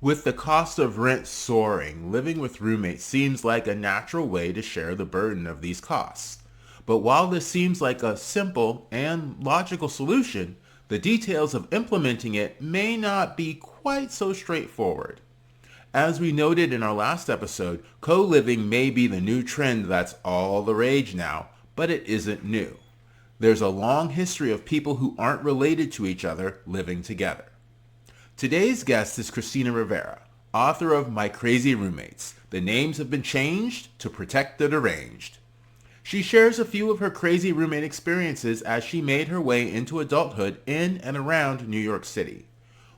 With the cost of rent soaring, living with roommates seems like a natural way to share the burden of these costs. But while this seems like a simple and logical solution, the details of implementing it may not be quite so straightforward. As we noted in our last episode, co-living may be the new trend that's all the rage now, but it isn't new. There's a long history of people who aren't related to each other living together. Today's guest is Christina Rivera, author of My Crazy Roommates. The names have been changed to Protect the Deranged. She shares a few of her crazy roommate experiences as she made her way into adulthood in and around New York City.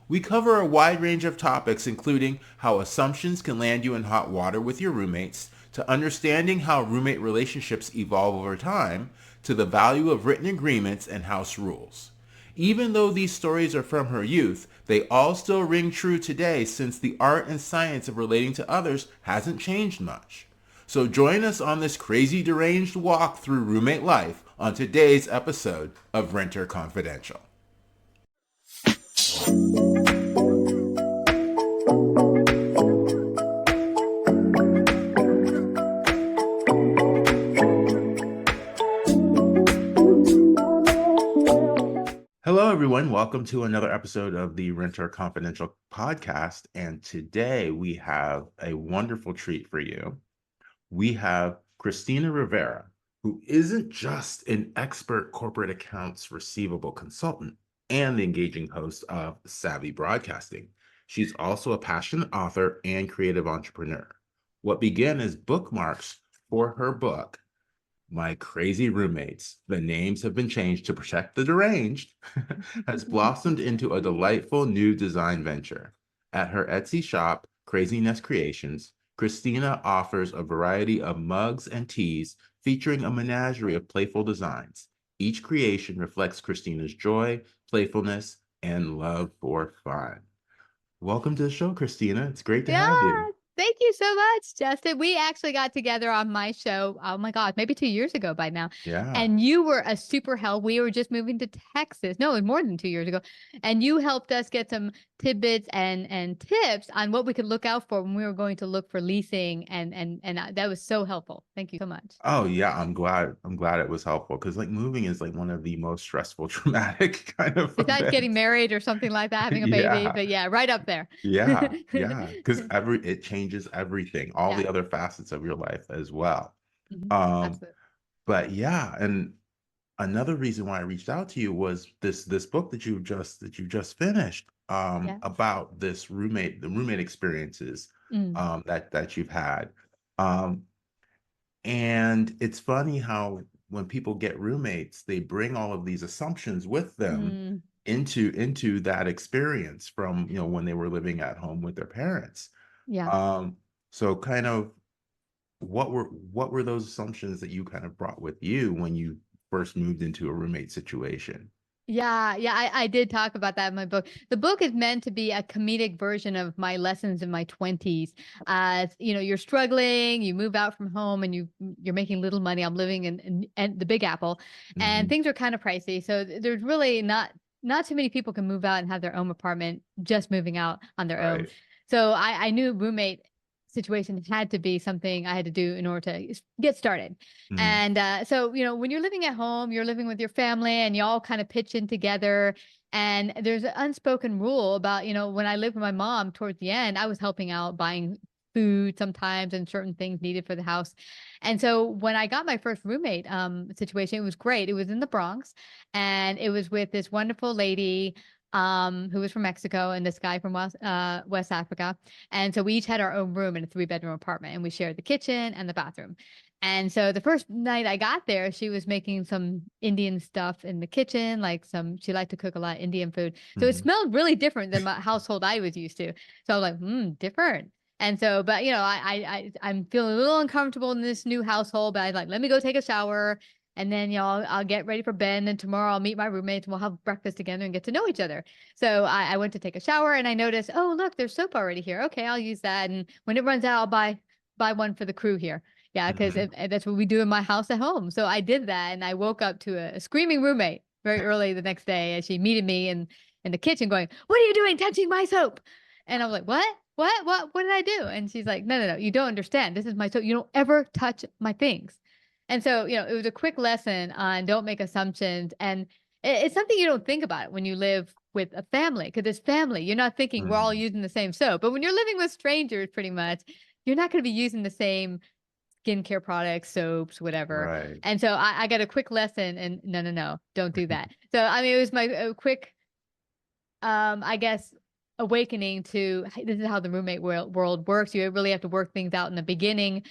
We cover a wide range of topics including how assumptions can land you in hot water with your roommates, to understanding how roommate relationships evolve over time, to the value of written agreements and house rules. Even though these stories are from her youth, they all still ring true today since the art and science of relating to others hasn't changed much. So join us on this crazy deranged walk through roommate life on today's episode of Renter Confidential. Hello, everyone. Welcome to another episode of the Renter Confidential podcast. And today we have a wonderful treat for you. We have Christina Rivera, who isn't just an expert corporate accounts receivable consultant and the engaging host of Savvy Broadcasting. She's also a passionate author and creative entrepreneur. What began as bookmarks for her book, My Crazy Roommates, the names have been changed to Protect the Deranged, has blossomed into a delightful new design venture. At her Etsy shop, Craziness Creations, Christina offers a variety of mugs and teas featuring a menagerie of playful designs. Each creation reflects Christina's joy, playfulness, and love for fun. Welcome to the show, Christina. It's great to Yeah, have you. thank you so much, Justin. We actually got together on my show. Oh my God, maybe 2 years ago by now. Yeah. And you were a super help. We were just moving to Texas. No, it was more than 2 years ago. And you helped us get some tidbits and tips on what we could look out for when we were going to look for leasing. And that was so helpful. Thank you so much. Oh yeah, I'm glad it was helpful because like moving is like one of the most stressful, traumatic kind of Besides getting events. married or something like that, having a baby, Yeah, but yeah, right up there. yeah, because it changes everything, all Yeah. the other facets of your life as well. Mhm. Um, Absolutely. but yeah, and another reason why I reached out to you was this book that you just finished Yeah. about the roommate experiences Mm. that you've had. Um, And it's funny how when people get roommates, they bring all of these assumptions with them Mm. into that experience from, when they were living at home with their parents. Yeah. Um, so kind of what were those assumptions that you kind of brought with you when you first moved into a roommate situation? Yeah, yeah, I did talk about that in my book. The book is meant to be a comedic version of my lessons in my 20s. You're struggling, you move out from home and you're making little money. I'm living in the Big Apple and Mhm. things are kind of pricey. So there's really not too many people can move out and have their own apartment just moving out on their own. Right. So I knew roommate situation had to be something I had to do in order to get started. Mhm. And when you're living at home, you're living with your family and you all kind of pitch in together. And there's an unspoken rule about, when I lived with my mom towards the end, I was helping out buying food sometimes and certain things needed for the house. And so when I got my first roommate situation, it was great. It was in the Bronx and it was with this wonderful lady who was from Mexico and this guy from West Africa. And so we each had our own room in a 3-bedroom apartment and we shared the kitchen and the bathroom. And so the first night I got there, she was making some Indian stuff in the kitchen, she liked to cook a lot of Indian food. So it Mhm. smelled really different than my household I was used to. So I was like, different. And so, but I'm feeling a little uncomfortable in this new household, but I like, let me go take a shower. And then, I'll get ready for bed. And then tomorrow I'll meet my roommates and we'll have breakfast together and get to know each other. So I went to take a shower and I noticed, oh, look, there's soap already here. Okay, I'll use that. And when it runs out, I'll buy one for the crew here. Yeah, because Mhm. that's what we do in my house at home. So I did that, and I woke up to a screaming roommate very early the next day as she meted me in the kitchen, going, "What are you doing, touching my soap?" And I was like, "What?" what did I do? And she's like, no, no, no, you don't understand. This is my, so you don't ever touch my things. And so, it was a quick lesson on don't make assumptions. And it's something you don't think about when you live with a family, because it's family. You're not thinking we're all Mm, using the same soap. But when you're living with strangers, pretty much, you're not going to be using the same skincare products, soaps, whatever. right. And so I got a quick lesson, and no, no, no, don't do that. So I mean, it was my quick, I guess, awakening to, hey, this is how the roommate world works. You really have to work things out in the beginning.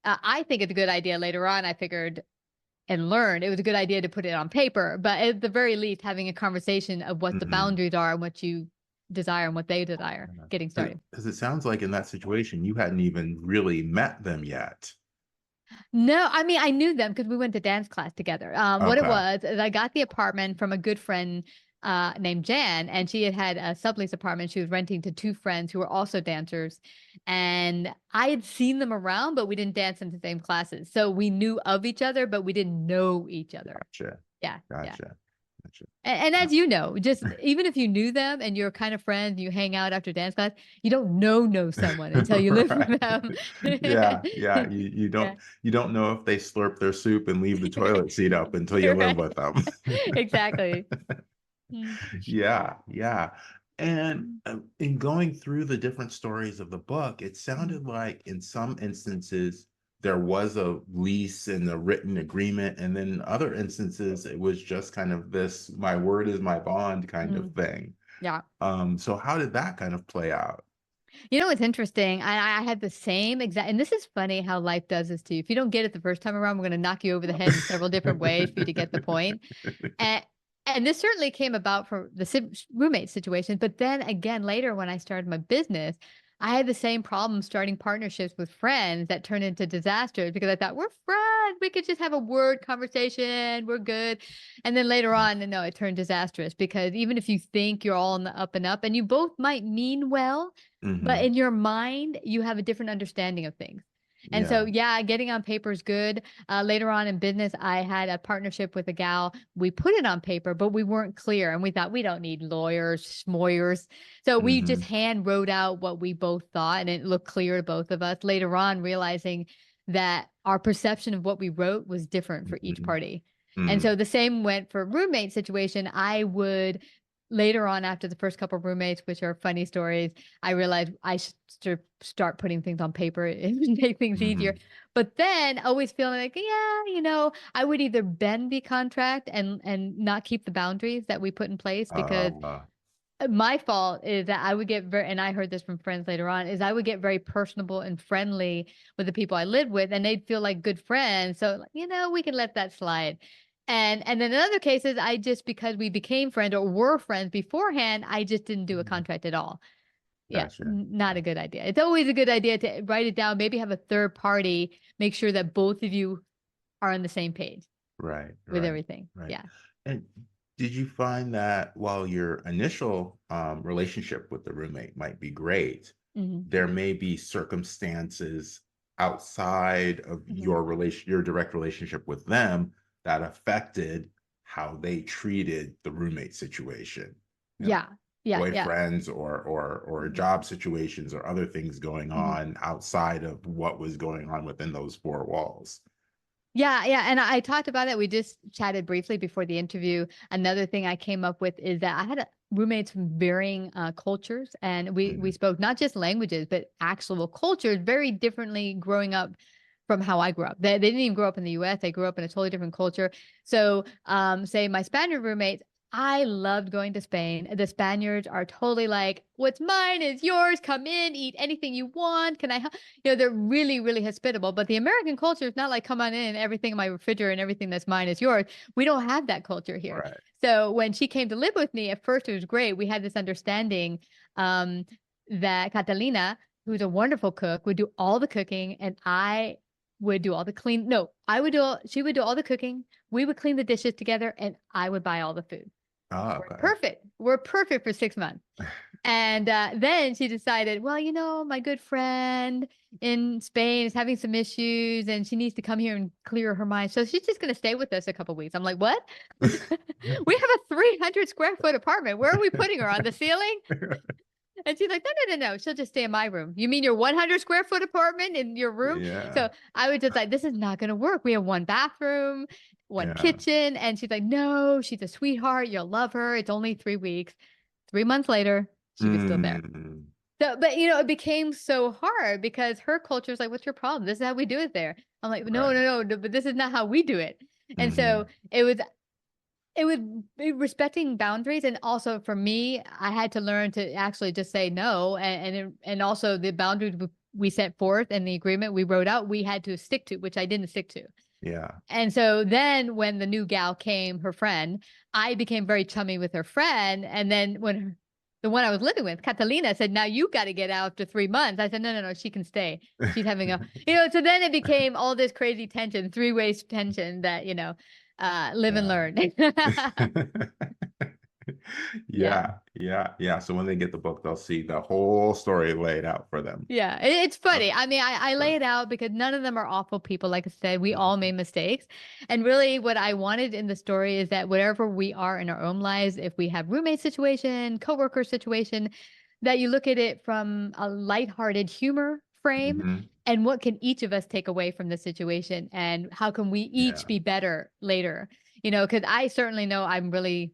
I think it's a good idea. Later on, I figured and learned it was a good idea to put it on paper, but at the very least, having a conversation of what the Hmm. boundaries are and what you desire and what they desire, getting started. Because it sounds like in that situation, you hadn't even really met them yet. No, I mean, I knew them because we went to dance class together. What it Okay. was is I got the apartment from a good friend named Jan, and she had had a sublease apartment. She was renting to two friends who were also dancers, and I had seen them around, but we didn't dance in the same classes. So we knew of each other, but we didn't know each other. Gotcha. Yeah, yeah. Gotcha. Gotcha. And as you know, just even if you knew them and you're kind of friends, you hang out after dance class, you don't know someone until you live with Right. them. Yeah, yeah. You Yeah. don't know if they slurp their soup and leave the toilet seat up until you live Right. with them. Exactly. Mm. Yeah, yeah. And Mm. in going through the different stories of the book, it Mhm. sounded like in some instances there was a lease and a written agreement, and then in other instances it was just kind of this my word is my bond kind of Mhm. thing. Yeah. So how did that kind of play out? You know what's interesting? I had the same exact, and this is funny how life does this to you. If you don't get it the first time around, we're going to knock you over the head in several different ways for you to get the point. And and this certainly came about from the roommate situation. But then again, later when I started my business, I had the same problem starting partnerships with friends that turned into disasters because I thought we're friends. We could just have a word conversation. We're good. And then later on, no, it turned disastrous because even if you think you're all on the up and up and you both might mean well, but Hmm. in your mind, you have a different understanding of things. And so, Yeah. yeah, getting on paper is good. Later on in business, I had a partnership with a gal. We put it on paper, but we weren't clear. And we thought we don't need lawyers, schmoyers. So we just Hmm. hand wrote out what we both thought, and it looked clear to both of us. Later on, realizing that our perception of what we wrote was different for each Hmm. party. And Hmm. so the same went for roommate situation. I would later on after the first couple of roommates, which are funny stories, I realized I should start putting things on paper and make things easier. Hmm. But then always feeling like, yeah, I would either bend the contract and not keep the boundaries that we put in place because Uh, my fault is that I would get very, and I heard this from friends later on, is I would get very personable and friendly with the people I lived with, and they'd feel like good friends. So, like, we can let that slide. And then in other cases, I just because we became friends or were friends beforehand, I just didn't do a contract at all. Yeah, gotcha. not a good idea. It's always a good idea to write it down, maybe have a third party, make sure that both of you are on the same page Right, with right, everything. right. Yeah. And did you find that while your initial relationship with the roommate might be great, Hmm. there may be circumstances outside of Hmm. your direct relationship with them that affected how they treated the roommate situation? You know, Yeah. Yeah. Yeah. boyfriends or Mhm. job situations or other things going Mhm. on outside of what was going on within those four walls. Yeah, yeah, and I talked about it. We just chatted briefly before the interview. Another thing I came up with is that I had roommates from varying cultures, and we Mhm. spoke not just languages but actual cultures very differently growing up from how I grew up. They didn't even grow up in the U.S. They grew up in a totally different culture. So, say my Spaniard roommates. I loved going to Spain. The Spaniards are totally like, what's mine is yours. Come in, eat anything you want. Can I help? They're really, really hospitable. But the American culture is not like, come on in, everything in my refrigerator and everything that's mine is yours. We don't have that culture here. Right. So when she came to live with me, at first it was great. We had this understanding um, that Catalina, who's a wonderful cook, would do all the cooking and I would do all the clean. No, she would do all the cooking. We would clean the dishes together and I would buy all the food. Oh, We're okay. perfect. We're perfect for 6 months. And then she decided, well, my good friend in Spain is having some issues and she needs to come here and clear her mind. So she's just going to stay with us a couple weeks. I'm like, what? We have a 300 square foot apartment. Where are we putting her? On the ceiling? And she's like, no. She'll just stay in my room. You mean your 100 square foot apartment in your room? Yeah. So I was just like, this is not going to work. We have one bathroom, one Yeah. kitchen. And she's like, no, she's a sweetheart. You'll love her. It's only 3 weeks. 3 months later, she was still there. Mm, So, but it became so hard because her culture is like, what's your problem? This is how we do it there. I'm like, no, right. no, no, but this is not how we do it. And so Hmm. it would be respecting boundaries. And also for me, I had to learn to actually just say no. And also the boundaries we set forth and the agreement we wrote out, we had to stick to, which I didn't stick to. Yeah. And so then when the new gal came, her friend, I became very chummy with her friend. And then the one I was living with, Catalina, said, now you got to get out after 3 months. I said, no, no, no, she can stay. She's having so then it became all this crazy tension, three-way tension that, live and Yeah. learn. Yeah. Yeah. So when they get the book, they'll see the whole story laid out for them. Yeah, it's Uh, funny. I mean, I lay it out because none of them are awful people. Like I said, we all made mistakes. And really, what I wanted in the story is that wherever we are in our own lives, if we have roommate situation, coworker situation, that you look at it from a lighthearted humor frame mhm. and what can each of us take away from the situation and how can we each Yeah. be better later? Because I certainly know I'm really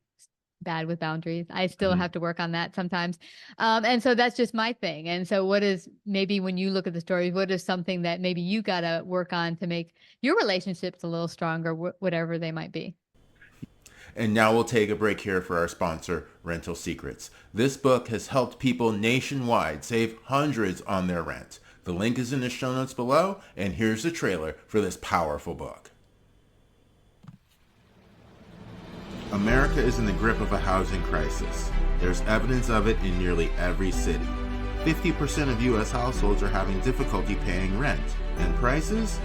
bad with boundaries. I still Mhm. have to work on that sometimes. And so that's just my thing. And so what is maybe when you look at the stories, what is something that maybe you got to work on to make your relationships a little stronger, whatever they might be? And now we'll take a break here for our sponsor, Rental Secrets. This book has helped people nationwide save hundreds on their rent. The link is in the show notes below, and here's the trailer for this powerful book. America is in the grip of a housing crisis. There's evidence of it in nearly every city. 50% of U.S. households are having difficulty paying rent. And prices?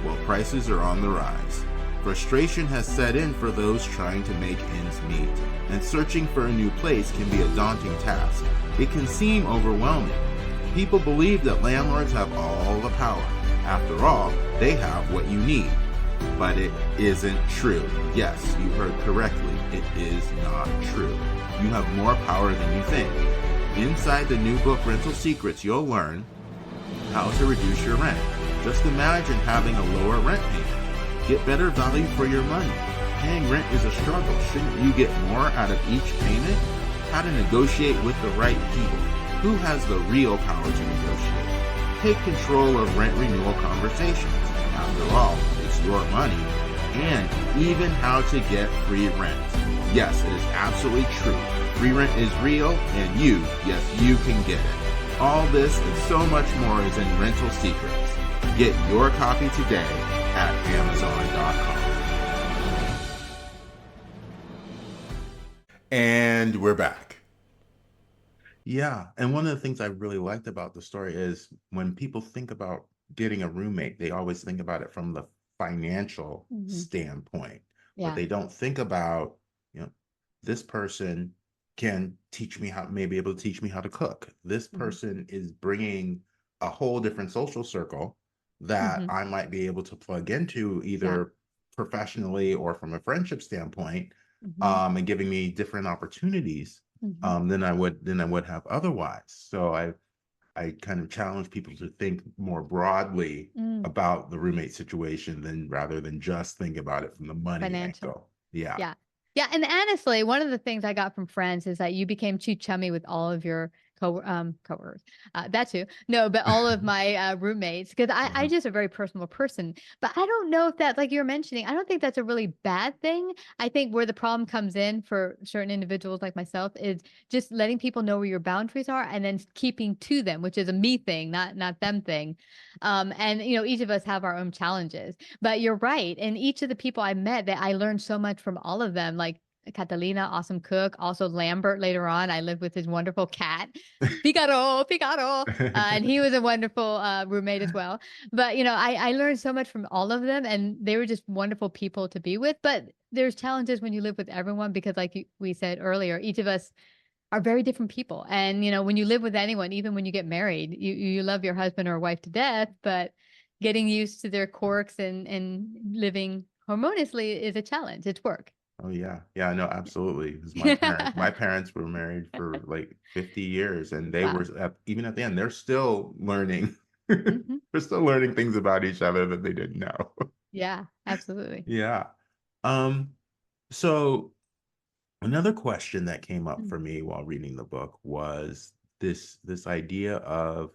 Well, prices are on the rise. Frustration has set in for those trying to make ends meet, and searching for a new place can be a daunting task. It can seem overwhelming. People believe that landlords have all the power. After all, they have what you need. But it isn't true. Yes, you heard correctly. It is not true. You have more power than you think. Inside the new book, Rental Secrets, you'll learn how to reduce your rent. Just imagine having a lower rent payment. Get better value for your money. Paying rent is a struggle. Shouldn't you get more out of each payment? How to negotiate with the right people. Who has the real power to negotiate? Take control of rent renewal conversations. After all, it's your money. And even how to get free rent. Yes, it is absolutely true. Free rent is real, and yes, you can get it. All this and so much more is in Rental Secrets. Get your copy today at Amazon.com. And we're back. Yeah, and one of the things I really liked about the story is when people think about getting a roommate, they always think about it from the financial Mhm. standpoint, but Yeah. they don't think about, this person can teach me how, may be able to teach me how to cook. This Mhm. person is bringing a whole different social circle that Mhm. I might be able to plug into Yeah. either professionally or from a friendship standpoint, Mhm. and giving me different opportunities Mhm. than I would have otherwise. So I kind of challenge people to think more broadly Mm. about the roommate situation rather than just think about it from the money Financial. angle. Yeah. Yeah. Yeah, and honestly, one of the things I got from friends is that you became too chummy with all of your coworkers. That too. No, but all of my roommates because I Uh-huh. just a very personal person. But I don't know if that like you're mentioning, I don't think that's a really bad thing. I think where the problem comes in for certain individuals like myself is just letting people know where your boundaries are and then keeping to them, which is a me thing, not them thing. And each of us have our own challenges. But you're right. And each of the people I met that I learned so much from all of them, like Catalina, awesome cook. Also Lambert later on. I lived with his wonderful cat, Figaro, Figaro. And he was a wonderful roommate as well. But, I learned so much from all of them and they were just wonderful people to be with. But there's challenges when you live with everyone because like we said earlier, each of us are very different people. And, when you live with anyone, even when you get married, you love your husband or wife to death, but getting used to their quirks and living harmoniously is a challenge. It's work. Oh yeah. Yeah, no, absolutely. Because my parents were married for like 50 years and they were Wow. even at the end, they're still learning. Hmm. They're still learning things about each other that they didn't know. Yeah, absolutely. Yeah. Um, so another question that came up Mm, for me while reading the book was this idea of,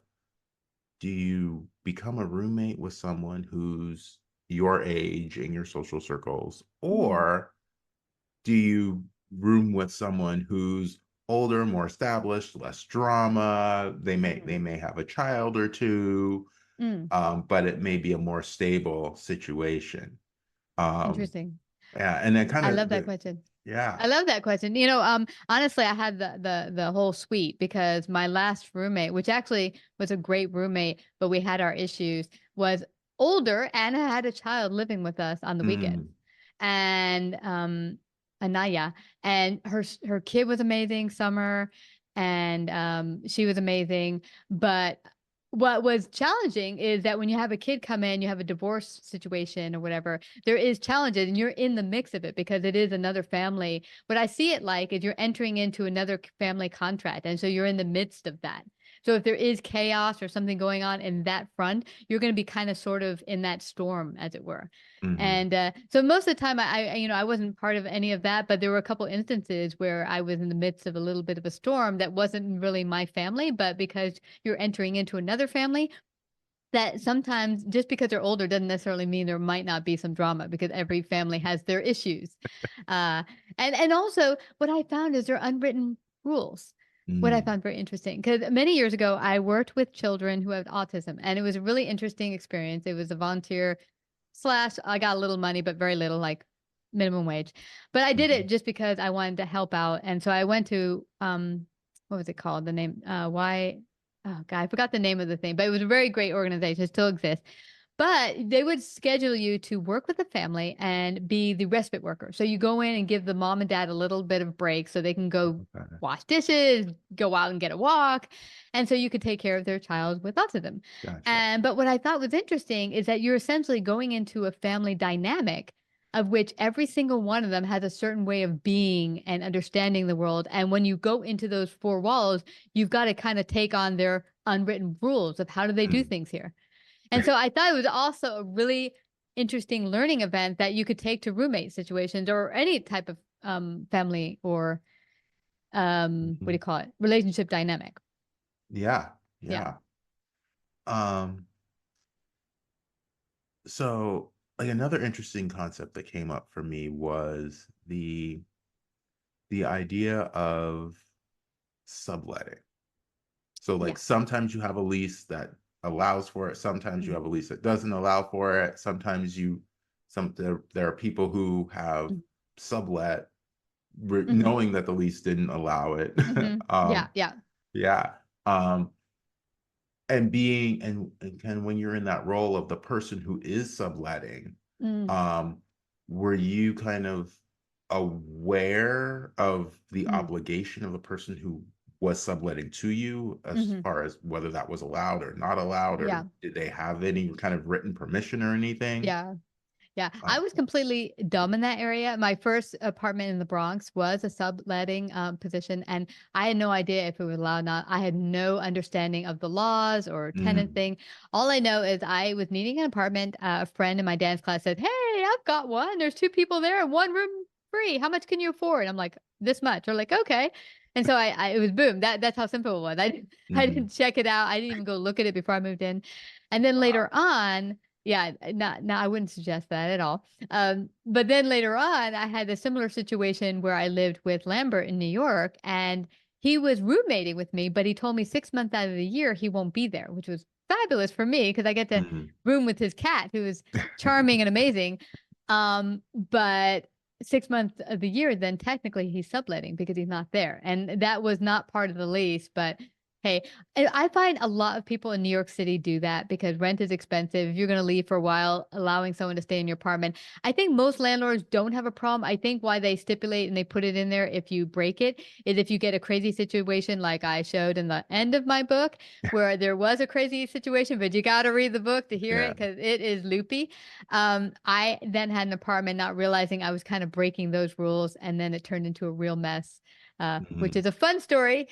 do you become a roommate with someone who's your age in your social circles, mm, or do you room with someone who's older, more established, less drama? They mm, may have a child or two, mm. but it may be a more stable situation. Um, Interesting. yeah, and then kind I of love that the question. yeah. I love that question. Honestly, I had the whole suite because my last roommate, which actually was a great roommate, but we had our issues, was older and had a child living with us on the weekends. Mm, And Anaya, and her kid was amazing, Summer, and she was amazing. But what was challenging is that when you have a kid come in, you have a divorce situation or whatever, there is challenges and you're in the mix of it because it is another family. What I see it like is you're entering into another family contract. And so you're in the midst of that. So if there is chaos or something going on in that front, you're going to be kind of sort of in that storm, as it were. mhm, And so most of the time, I wasn't part of any of that, but there were a couple instances where I was in the midst of a little bit of a storm that wasn't really my family, but because you're entering into another family, that sometimes just because they're older doesn't necessarily mean there might not be some drama because every family has their issues. Uh, and also what I found is there are unwritten rules. What I mm, found very interesting because many years ago I worked with children who have autism, and it was a really interesting experience. It was a volunteer slash I got a little money, but very little, like minimum wage. But I did mhm. it just because I wanted to help out, and so I went to what was it called? The name why oh god, I forgot the name of the thing, but it was a very great organization. It still exists. But they would schedule you to work with the family and be the respite worker. So you go in and give the mom and dad a little bit of break so they can go Okay, wash dishes, go out and get a walk. And so you could take care of their child with autism. gotcha. And but what I thought was interesting is that you're essentially going into a family dynamic of which every single one of them has a certain way of being and understanding the world. And when you go into those four walls, you've got to kind of take on their unwritten rules of how do they do Mm. things here. And so I thought it was also a really interesting learning event that you could take to roommate situations or any type of family or what do Mhm. you call it? Relationship dynamic. Yeah, Yeah. yeah. Um, so like another interesting concept that came up for me was the idea of subletting. So like Yeah. sometimes you have a lease that allows for it, sometimes you Mm, have a lease that doesn't allow for it. Sometimes there are people who have mm, sublet mhm, knowing that the lease didn't allow it. mhm. Yeah, yeah. Yeah. Um, and being and kind of when you're in that role of the person who is subletting, Mm, um, were you kind of aware of the mm, obligation of the person who was subletting to you as mhm. far as whether that was allowed or not allowed, or Yeah, did they have any kind of written permission or anything? yeah. Yeah, I Oh, was completely dumb in that area. My first apartment in the Bronx was a subletting position, and I had no idea if it was allowed or not. I had no understanding of the laws or tenant mm, thing. All I know is I was needing an apartment. A friend in my dance class said, "Hey, I've got one. There's two people there, and one room free. How much can you afford?" I'm like, "This much." Or like, "Okay." And so I it was boom. That's how simple it was. I didn't mhm. check it out. I didn't even go look at it before I moved in. And then later Wow. on, yeah, not no, I wouldn't suggest that at all. But then later on, I had a similar situation where I lived with Lambert in New York, and he was roommating with me, but he told me 6 months out of the year he won't be there, which was fabulous for me because I get to Mhm. room with his cat, who is charming and amazing. But 6 months of the year, then technically he's subletting because he's not there, and that was not part of the lease, but Hey, and I find a lot of people in New York City do that because rent is expensive. If you're going to leave for a while, allowing someone to stay in your apartment. I think most landlords don't have a problem. I think why they stipulate and they put it in there if you break it is if you get a crazy situation like I showed in the end of my book, where there was a crazy situation, but you got to read the book to hear Yeah. it because it is loopy. I then had an apartment not realizing I was kind of breaking those rules, and then it turned into a real mess, which Mhm. is a fun story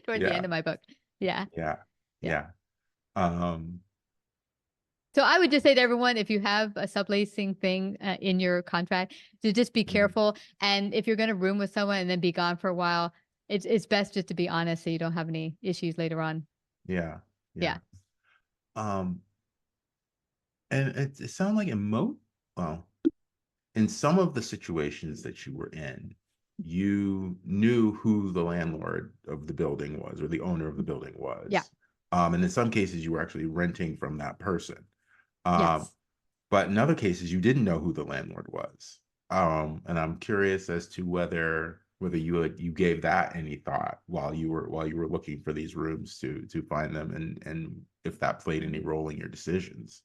towards the end Yeah. of my book. Yeah. Yeah. Yeah. Yeah. Um, So I would just say to everyone, if you have a subleasing thing in your contract, to just be mhm. careful. And if you're going to room with someone and then be gone for a while, it's best just to be honest so you don't have any issues later on. Yeah. Yeah. Yeah. Um, and it sounded like well, in some of the situations that you were in, you knew who the landlord of the building was or the owner of the building Yeah. was. And in some cases, you were actually renting from that person. Um, Yes. but in other cases, you didn't know who the landlord was. And I'm curious as to whether you gave that any thought while you were looking for these rooms to find them, and if that played any role in your decisions.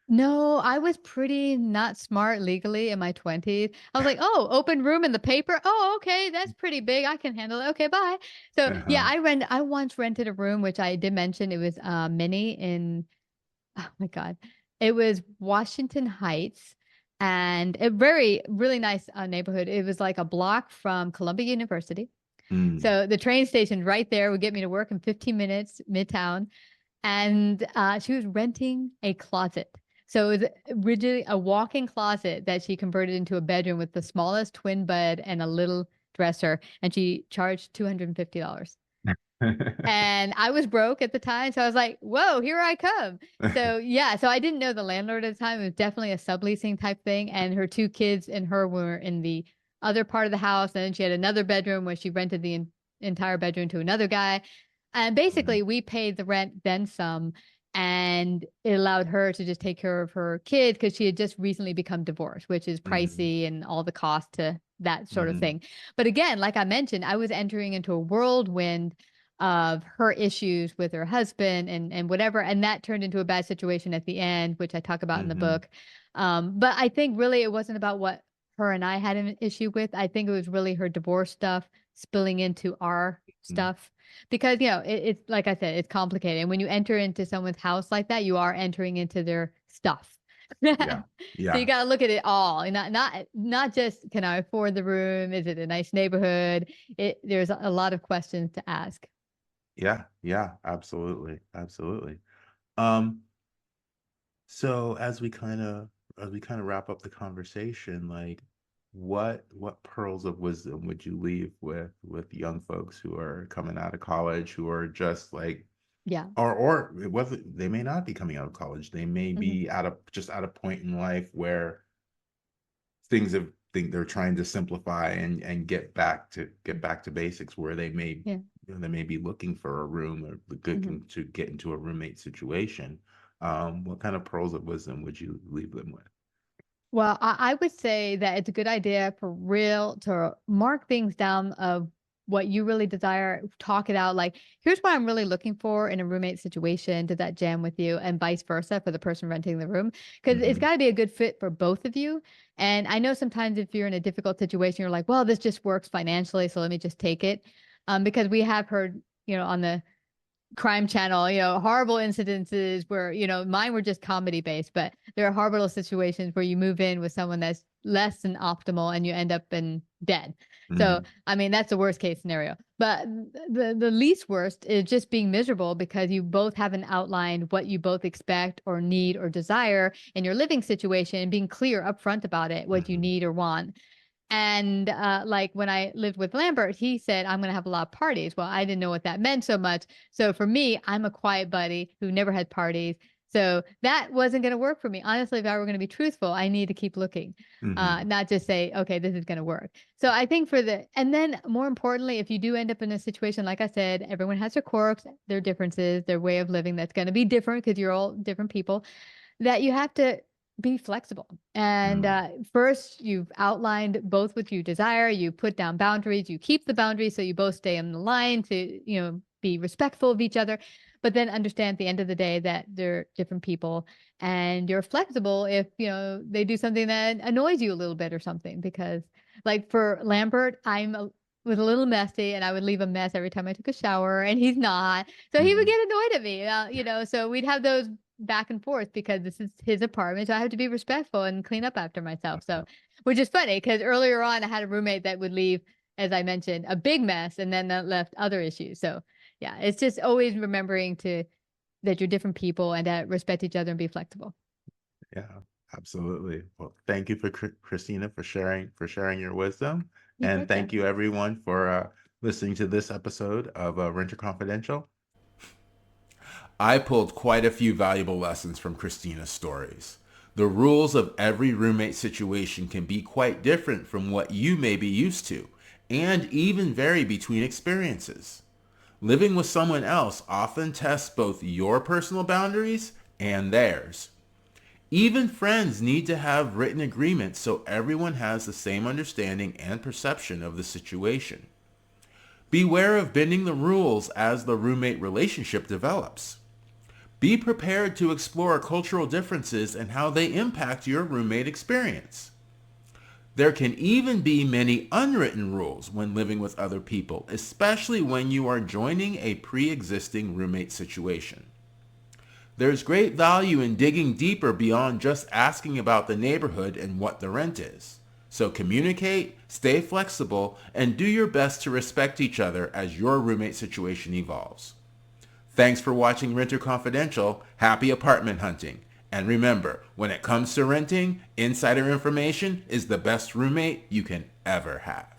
No, I was pretty not smart legally in my 20s. I was like, "Oh, open room in the paper. Oh, okay, that's pretty big. I can handle it. Okay, bye." So, yeah, Uh-huh. I once rented a room, which I did mention. It was mini in, oh my God, it was Washington Heights, and a very really nice neighborhood. It was like a block from Columbia University. Mm, So the train station right there would get me to work in 15 minutes, midtown. And she was renting a closet. So it was originally a walk-in closet that she converted into a bedroom with the smallest twin bed and a little dresser, and she charged $250. And I was broke at the time, so I was like, "Whoa, here I come." So, yeah, so I didn't know the landlord at the time. It was definitely a subleasing type thing, and her 2 kids and her were in the other part of the house, and then she had another bedroom where she rented the entire bedroom to another guy. And mm, basically, we paid the rent, then some, and it allowed her to just take care of her kids because she had just recently become divorced, which is mhm, pricey and all the cost to that sort of mhm, thing. But again, like I mentioned, I was entering into a whirlwind of her issues with her husband and whatever, and that turned into a bad situation at the end, which I talk about in the mhm, book. But I think really it wasn't about what her and I had an issue with. I think it was really her divorce stuff spilling into our mhm. stuff because it's like I said, it's complicated. And when you enter into someone's house like that, you are entering into their stuff. Yeah. So you Yeah. got to look at it all, and not just can I afford the room? Is it a nice neighborhood? There's a lot of questions to ask. Yeah. Yeah. Absolutely. Absolutely. Um, so as we kind of wrap up the conversation, like what pearls of wisdom would you leave with young folks who are coming out of college, who are just like, Yeah. or whether they may not be coming out of college, they may Mhm. be at a point in life where things have think they're trying to simplify and get back to basics, where Yeah. they may be looking for a room or Mhm. looking to get into a roommate situation. What kind of pearls of wisdom would you leave them with? Well, I would say that it's a good idea for real to mark things down of what you really desire, talk it out. Like, here's what I'm really looking for in a roommate situation. Does that jam with you? And vice versa for the person renting the room. Because it's Hmm. got to be a good fit for both of you. And I know sometimes if you're in a difficult situation, you're like, well, this just works financially. So let me just take it. Because we have heard, on the crime channel, horrible incidences where, mine were just comedy based, but there are horrible situations where you move in with someone that's less than optimal and you end up in dead. So, Hmm. I mean, that's the worst case scenario. But the least worst is just being miserable because you both haven't outlined what you both expect or need or desire in your living situation and being clear upfront about it, what you Hmm. need or want. And like when I lived with Lambert, he said, I'm going to have a lot of parties. Well, I didn't know what that meant so much. So for me, I'm a quiet buddy who never had parties. So that wasn't going to work for me. Honestly, if I were going to be truthful, I need to keep looking, Hmm. not just say, okay, this is going to work. So I think and then more importantly, if you do end up in a situation, like I said, everyone has their quirks, their differences, their way of living that's going to be different because you're all different people, that you have to be flexible. And Hmm. first, you've outlined both what you desire, you put down boundaries, you keep the boundaries so you both stay in the line to, be respectful of each other, but then understand at the end of the day that they're different people and you're flexible if, they do something that annoys you a little bit or something. Because like for Lambert, was a little messy and I would leave a mess every time I took a shower and he's not. So he would Mhm. get annoyed at me, so we'd have those back and forth because this is his apartment. So I have to be respectful and clean up after myself. So, which is funny because earlier on I had a roommate that would leave, as I mentioned, a big mess and then that left other issues. So yeah, it's just always remembering that you're different people and that respect each other and be flexible. Yeah, absolutely. Well, thank you for Christina for sharing your wisdom, You and betcha. thank you everyone for listening to this episode of Renter Confidential. I pulled quite a few valuable lessons from Christina's stories. The rules of every roommate situation can be quite different from what you may be used to, and even vary between experiences. Living with someone else often tests both your personal boundaries and theirs. Even friends need to have written agreements so everyone has the same understanding and perception of the situation. Beware of bending the rules as the roommate relationship develops. Be prepared to explore cultural differences and how they impact your roommate experience. There can even be many unwritten rules when living with other people, especially when you are joining a pre-existing roommate situation. There's great value in digging deeper beyond just asking about the neighborhood and what the rent is. So communicate, stay flexible, and do your best to respect each other as your roommate situation evolves. Thanks for watching Renter Confidential. Happy apartment hunting. And remember, when it comes to renting, insider information is the best roommate you can ever have.